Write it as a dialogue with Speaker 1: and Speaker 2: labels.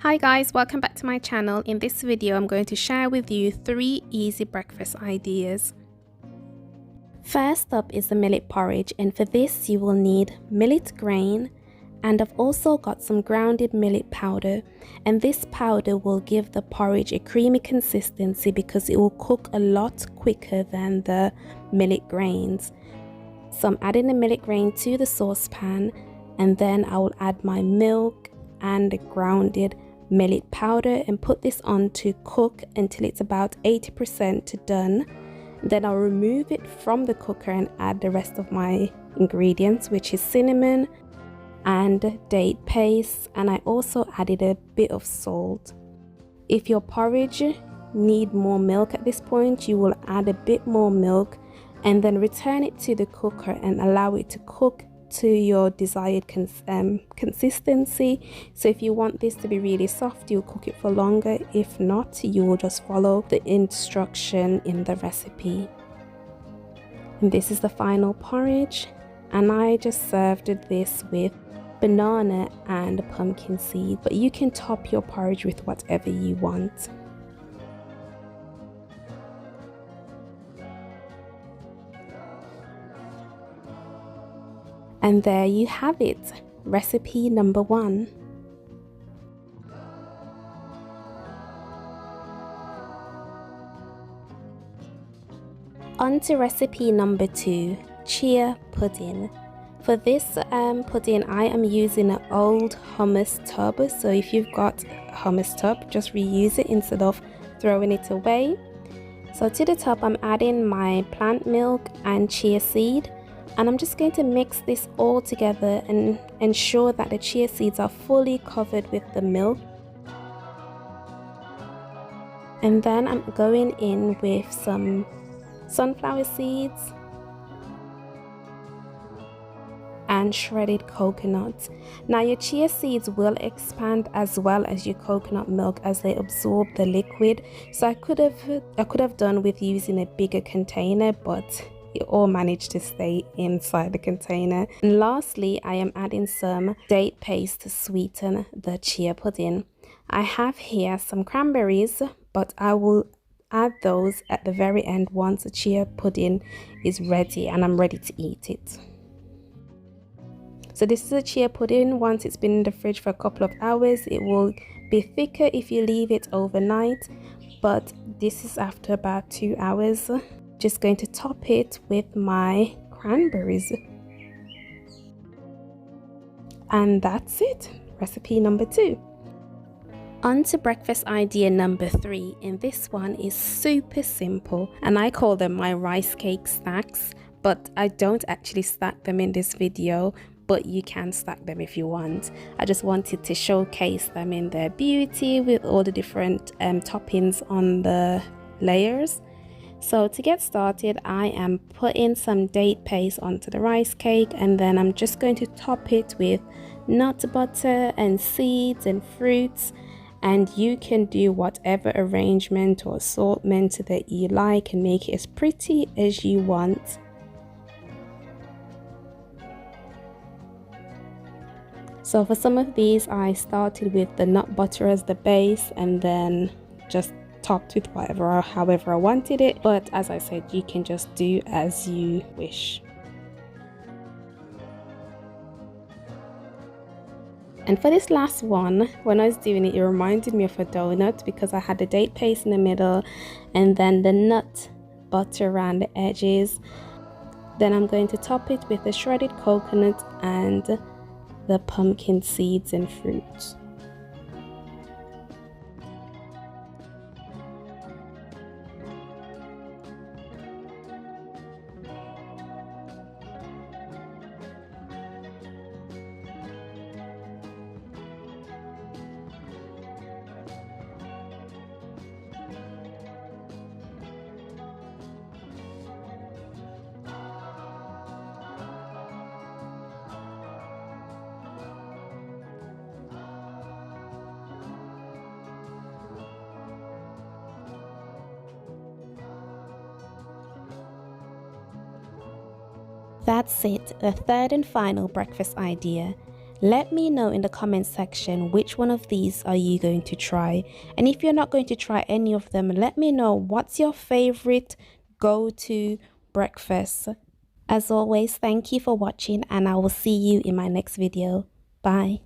Speaker 1: Hi guys, welcome back to my channel. In this video I'm going to share with you 3 easy breakfast ideas. First up is the millet porridge, and for this you will need millet grain, and I've also got some grounded millet powder, and this powder will give the porridge a creamy consistency because it will cook a lot quicker than the millet grains. So I'm adding the millet grain to the saucepan, and then I will add my milk and the grounded millet powder and put this on to cook until it's about 80% done. Then I'll remove it from the cooker and add the rest of my ingredients, which is cinnamon and date paste, and I also added a bit of salt. If your porridge need more milk at this point, you will add a bit more milk and then return it to the cooker and allow it to cook to your desired consistency. So if you want this to be really soft, you'll cook it for longer. If not, you will just follow the instruction in the recipe. And this is the final porridge, and I just served this with banana and pumpkin seed, but you can top your porridge with whatever you want. And there you have it, recipe number 1. On to recipe number 2, chia pudding. For this pudding, I am using an old hummus tub. So if you've got a hummus tub, just reuse it instead of throwing it away. So to the top, I'm adding my plant milk and chia seed. And I'm just going to mix this all together and ensure that the chia seeds are fully covered with the milk. And then I'm going in with some sunflower seeds and shredded coconut. Now your chia seeds will expand as well as your coconut milk as they absorb the liquid. So I could have done with using a bigger container, but it all managed to stay inside the container. And lastly, I am adding some date paste to sweeten the chia pudding. I have here some cranberries, but I will add those at the very end once the chia pudding is ready and I'm ready to eat it. So this is a chia pudding. Once it's been in the fridge for a couple of hours, it will be thicker if you leave it overnight, but this is after about 2 hours. Just going to top it with my cranberries, and that's it, recipe number 2. On to breakfast idea number 3, and this one is super simple, and I call them my rice cake stacks, but I don't actually stack them in this video, but you can stack them if you want. I just wanted to showcase them in their beauty with all the different toppings on the layers. So to get started, I am putting some date paste onto the rice cake, and then I'm just going to top it with nut butter and seeds and fruits, and you can do whatever arrangement or assortment that you like and make it as pretty as you want. So for some of these, I started with the nut butter as the base and then just topped with whatever or however I wanted it, but as I said, you can just do as you wish. And for this last one, when I was doing it, it reminded me of a donut because I had the date paste in the middle and then the nut butter around the edges. Then I'm going to top it with the shredded coconut and the pumpkin seeds and fruits. That's it, the third and final breakfast idea. Let me know in the comment section which one of these are you going to try, and if you're not going to try any of them, let me know what's your favorite go-to breakfast. As always, thank you for watching, and I will see you in my next video. Bye.